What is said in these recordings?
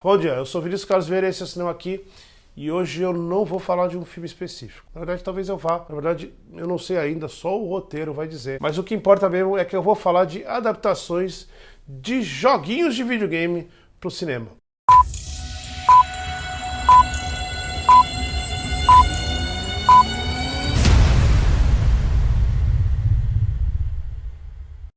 Bom dia, eu sou Vinícius Carlos Vieira, esse é o Cinema Aqui, e hoje eu não vou falar de um filme específico. Na verdade, talvez eu vá. Na verdade, eu não sei ainda, só o roteiro vai dizer. Mas o que importa mesmo é que eu vou falar de adaptações de joguinhos de videogame para o cinema.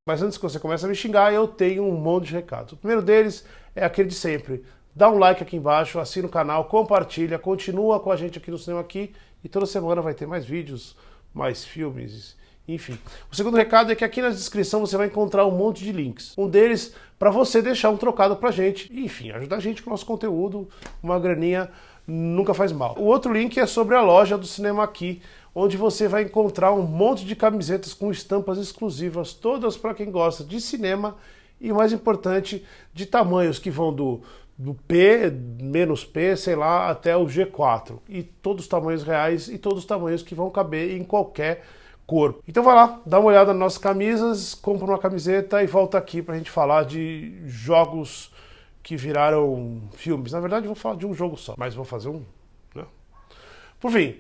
Mas antes que você comece a me xingar, eu tenho um monte de recados. O primeiro deles é aquele de sempre. Dá um like aqui embaixo, assina o canal, compartilha, continua com a gente aqui no Cinema Aqui e toda semana vai ter mais vídeos, mais filmes, enfim. O segundo recado é que aqui na descrição você vai encontrar um monte de links. Um deles para você deixar um trocado pra gente, e, enfim, ajudar a gente com o nosso conteúdo, uma graninha nunca faz mal. O outro link é sobre a loja do Cinema Aqui, onde você vai encontrar um monte de camisetas com estampas exclusivas, todas para quem gosta de cinema e, o mais importante, de tamanhos que vão do P, menos P, sei lá, até o G4. E todos os tamanhos reais e todos os tamanhos que vão caber em qualquer corpo. Então vai lá, dá uma olhada nas nossas camisas, compra uma camiseta e volta aqui pra gente falar de jogos que viraram filmes. Na verdade, eu vou falar de um jogo só, mas vou fazer um, né? Por fim,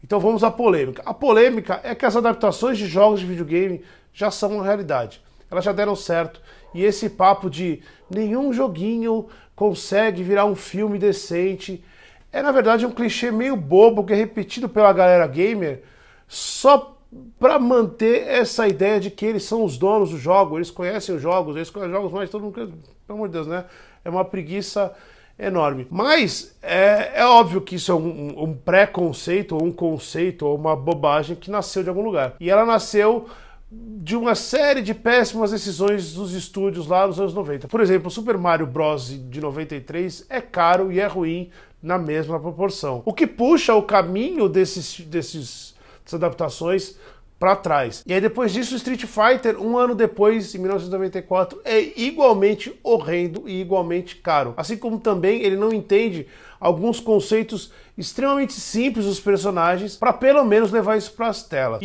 então vamos à polêmica. A polêmica é que as adaptações de jogos de videogame já são uma realidade. Elas já deram certo. E esse papo de nenhum joguinho consegue virar um filme decente é, na verdade, um clichê meio bobo que é repetido pela galera gamer só para manter essa ideia de que eles são os donos do jogo, eles conhecem os jogos mais todo mundo, pelo amor de Deus, né? É uma preguiça enorme. Mas é óbvio que isso é um pré-conceito, ou um conceito, ou uma bobagem que nasceu de algum lugar. E ela nasceu de uma série de péssimas decisões dos estúdios lá nos anos 90. Por exemplo, o Super Mario Bros. De 93 é caro e é ruim na mesma proporção. O que puxa o caminho dessas adaptações para trás. E aí depois disso, o Street Fighter, um ano depois, em 1994, é igualmente horrendo e igualmente caro. Assim como também ele não entende alguns conceitos extremamente simples dos personagens para pelo menos levar isso para as telas.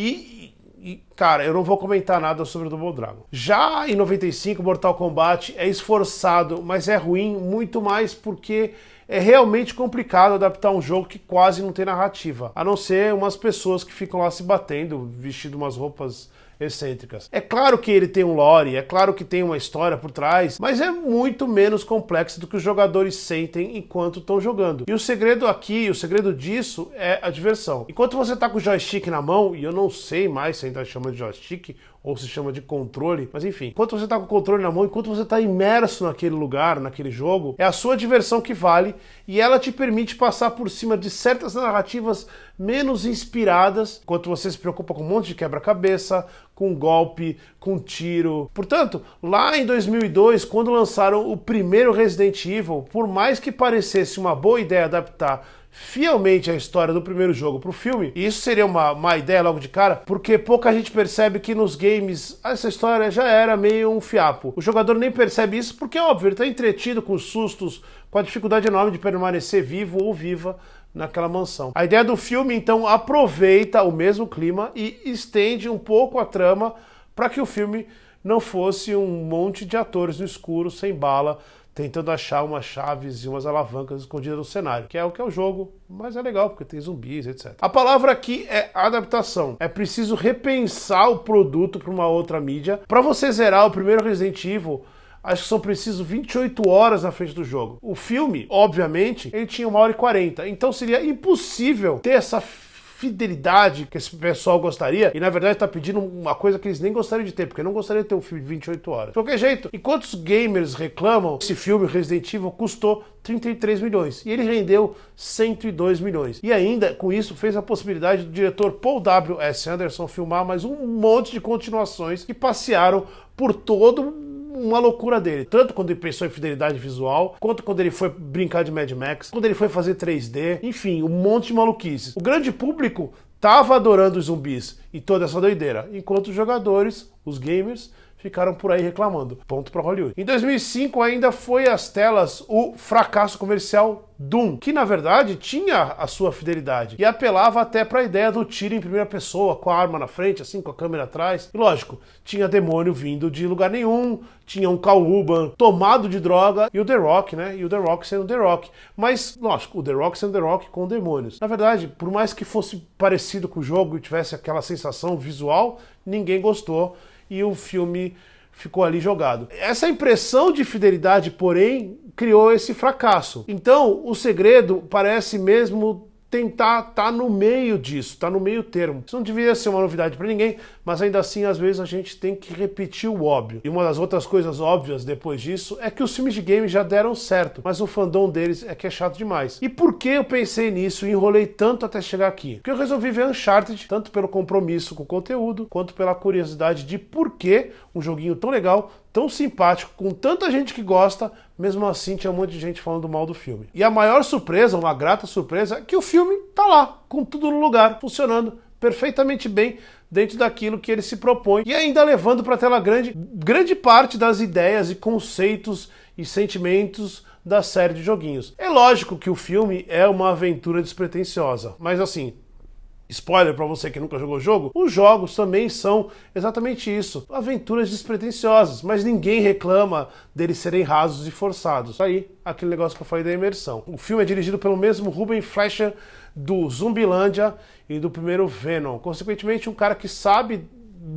Cara, eu não vou comentar nada sobre o Double Dragon. Já em 95, Mortal Kombat é esforçado, mas é ruim muito mais porque é realmente complicado adaptar um jogo que quase não tem narrativa, a não ser umas pessoas que ficam lá se batendo, vestindo umas roupas excêntricas. É claro que ele tem um lore, é claro que tem uma história por trás, mas é muito menos complexo do que os jogadores sentem enquanto estão jogando. E o segredo aqui, o segredo disso é a diversão. Enquanto você tá com o joystick na mão, e eu não sei mais se ainda chama de joystick ou se chama de controle, mas enfim, enquanto você tá com o controle na mão, enquanto você tá imerso naquele lugar, naquele jogo, é a sua diversão que vale e ela te permite passar por cima de certas narrativas menos inspiradas, enquanto você se preocupa com um monte de quebra-cabeça, com golpe, com tiro. Portanto, lá em 2002, quando lançaram o primeiro Resident Evil, por mais que parecesse uma boa ideia adaptar fielmente a história do primeiro jogo para o filme, e isso seria uma ideia logo de cara, porque pouca gente percebe que nos games essa história já era meio um fiapo. O jogador nem percebe isso porque, óbvio, ele está entretido com os sustos, com a dificuldade enorme de permanecer vivo ou viva naquela mansão. A ideia do filme, então, aproveita o mesmo clima e estende um pouco a trama para que o filme não fosse um monte de atores no escuro, sem bala, tentando achar umas chaves e umas alavancas escondidas no cenário, que é o jogo, mas é legal porque tem zumbis, etc. A palavra aqui é adaptação. É preciso repensar o produto para uma outra mídia. Para você zerar o primeiro Resident Evil, acho que são preciso 28 horas na frente do jogo. O filme, obviamente, ele tinha 1h40, então seria impossível ter essa fidelidade que esse pessoal gostaria, e na verdade tá pedindo uma coisa que eles nem gostariam de ter, porque não gostariam de ter um filme de 28 horas. De qualquer jeito, enquanto os gamers reclamam, esse filme Resident Evil custou 33 milhões, e ele rendeu 102 milhões. E ainda, com isso, fez a possibilidade do diretor Paul W.S. Anderson filmar mais um monte de continuações que passearam por todo uma loucura dele, tanto quando ele pensou em fidelidade visual, quanto quando ele foi brincar de Mad Max, quando ele foi fazer 3D, enfim, um monte de maluquices. O grande público tava adorando os zumbis e toda essa doideira, enquanto os jogadores, os gamers, ficaram por aí reclamando. Ponto para Hollywood. Em 2005 ainda foi às telas o fracasso comercial Doom, que na verdade tinha a sua fidelidade e apelava até para a ideia do tiro em primeira pessoa, com a arma na frente, assim, com a câmera atrás. E lógico, tinha demônio vindo de lugar nenhum, tinha um Karl Urban tomado de droga e o The Rock, né? E o The Rock sendo The Rock. Mas, lógico, o The Rock sendo The Rock com demônios. Na verdade, por mais que fosse parecido com o jogo e tivesse aquela sensação visual, ninguém gostou e o filme ficou ali jogado. Essa impressão de fidelidade, porém, criou esse fracasso. Então, o segredo parece mesmo tentar estar no meio disso, estar no meio termo. Isso não deveria ser uma novidade para ninguém, mas ainda assim, às vezes, a gente tem que repetir o óbvio. E uma das outras coisas óbvias depois disso é que os filmes de game já deram certo, mas o fandom deles é que é chato demais. E por que eu pensei nisso e enrolei tanto até chegar aqui? Porque eu resolvi ver Uncharted, tanto pelo compromisso com o conteúdo, quanto pela curiosidade de por que um joguinho tão legal, tão simpático, com tanta gente que gosta, mesmo assim tinha um monte de gente falando mal do filme. E a maior surpresa, uma grata surpresa, é que o filme tá lá, com tudo no lugar, funcionando perfeitamente bem dentro daquilo que ele se propõe e ainda levando para a tela grande parte das ideias e conceitos e sentimentos da série de joguinhos. É lógico que o filme é uma aventura despretensiosa, mas assim, spoiler para você que nunca jogou o jogo, os jogos também são exatamente isso, aventuras despretensiosas, mas ninguém reclama deles serem rasos e forçados. Aí, aquele negócio que eu falei da imersão. O filme é dirigido pelo mesmo Ruben Fleischer do Zumbilândia e do primeiro Venom. Consequentemente, um cara que sabe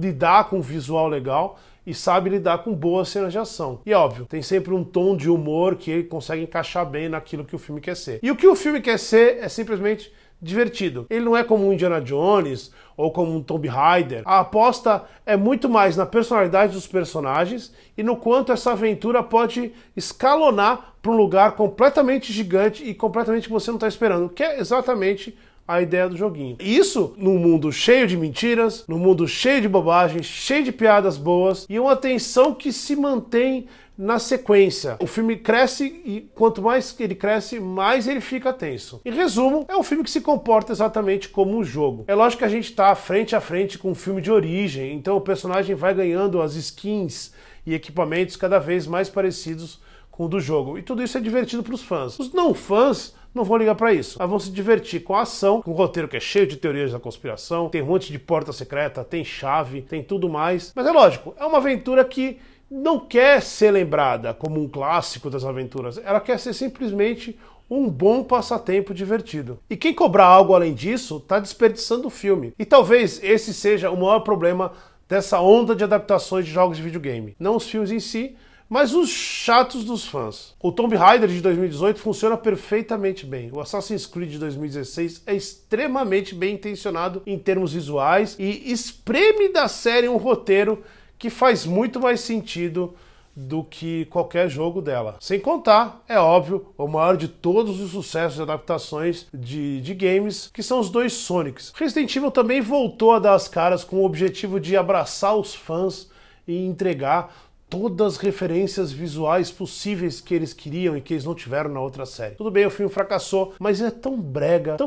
lidar com um visual legal e sabe lidar com boas cenas de ação. E óbvio, tem sempre um tom de humor que ele consegue encaixar bem naquilo que o filme quer ser. E o que o filme quer ser é simplesmente divertido. Ele não é como um Indiana Jones ou como um Tomb Raider. A aposta é muito mais na personalidade dos personagens e no quanto essa aventura pode escalonar para um lugar completamente gigante e completamente que você não está esperando, que é exatamente a ideia do joguinho. Isso num mundo cheio de mentiras, num mundo cheio de bobagens, cheio de piadas boas e uma tensão que se mantém na sequência. O filme cresce e quanto mais ele cresce, mais ele fica tenso. Em resumo, é um filme que se comporta exatamente como um jogo. É lógico que a gente está frente a frente com um filme de origem, então o personagem vai ganhando as skins e equipamentos cada vez mais parecidos com o do jogo. E tudo isso é divertido para os fãs. Os não fãs não vão ligar para isso. Mas vão se divertir com a ação, com um roteiro que é cheio de teorias da conspiração, tem um monte de porta secreta, tem chave, tem tudo mais. Mas é lógico, é uma aventura que não quer ser lembrada como um clássico das aventuras. Ela quer ser simplesmente um bom passatempo divertido. E quem cobrar algo além disso está desperdiçando o filme. E talvez esse seja o maior problema dessa onda de adaptações de jogos de videogame. Não os filmes em si, mas os chatos dos fãs. O Tomb Raider de 2018 funciona perfeitamente bem. O Assassin's Creed de 2016 é extremamente bem intencionado em termos visuais e espreme da série um roteiro que faz muito mais sentido do que qualquer jogo dela. Sem contar, é óbvio, o maior de todos os sucessos de adaptações de games, que são os dois Sonics. Resident Evil também voltou a dar as caras com o objetivo de abraçar os fãs e entregar todas as referências visuais possíveis que eles queriam e que eles não tiveram na outra série. Tudo bem, o filme fracassou, mas é tão brega,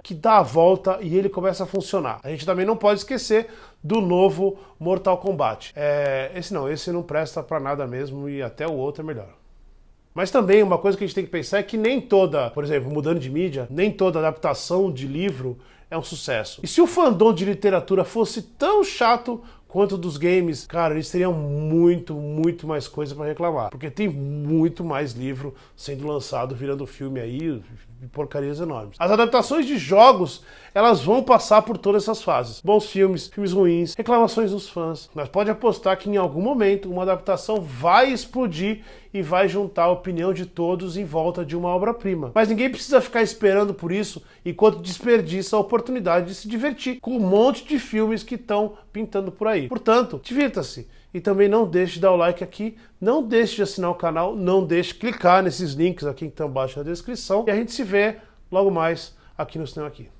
que dá a volta e ele começa a funcionar. A gente também não pode esquecer do novo Mortal Kombat. Esse não presta pra nada mesmo e até o outro é melhor. Mas também uma coisa que a gente tem que pensar é que nem toda, por exemplo, mudando de mídia, nem toda adaptação de livro é um sucesso. E se o fandom de literatura fosse tão chato quanto dos games, cara, eles teriam muito mais coisa para reclamar. Porque tem muito mais livro sendo lançado, virando filme aí, porcarias enormes. As adaptações de jogos, elas vão passar por todas essas fases. Bons filmes, filmes ruins, reclamações dos fãs. Mas pode apostar que em algum momento uma adaptação vai explodir e vai juntar a opinião de todos em volta de uma obra-prima. Mas ninguém precisa ficar esperando por isso enquanto desperdiça a oportunidade de se divertir com um monte de filmes que estão pintando por aí. Portanto, divirta-se. E também não deixe de dar o like aqui, não deixe de assinar o canal, não deixe de clicar nesses links aqui que estão abaixo na descrição. E a gente se vê logo mais aqui no Cinema Aqui.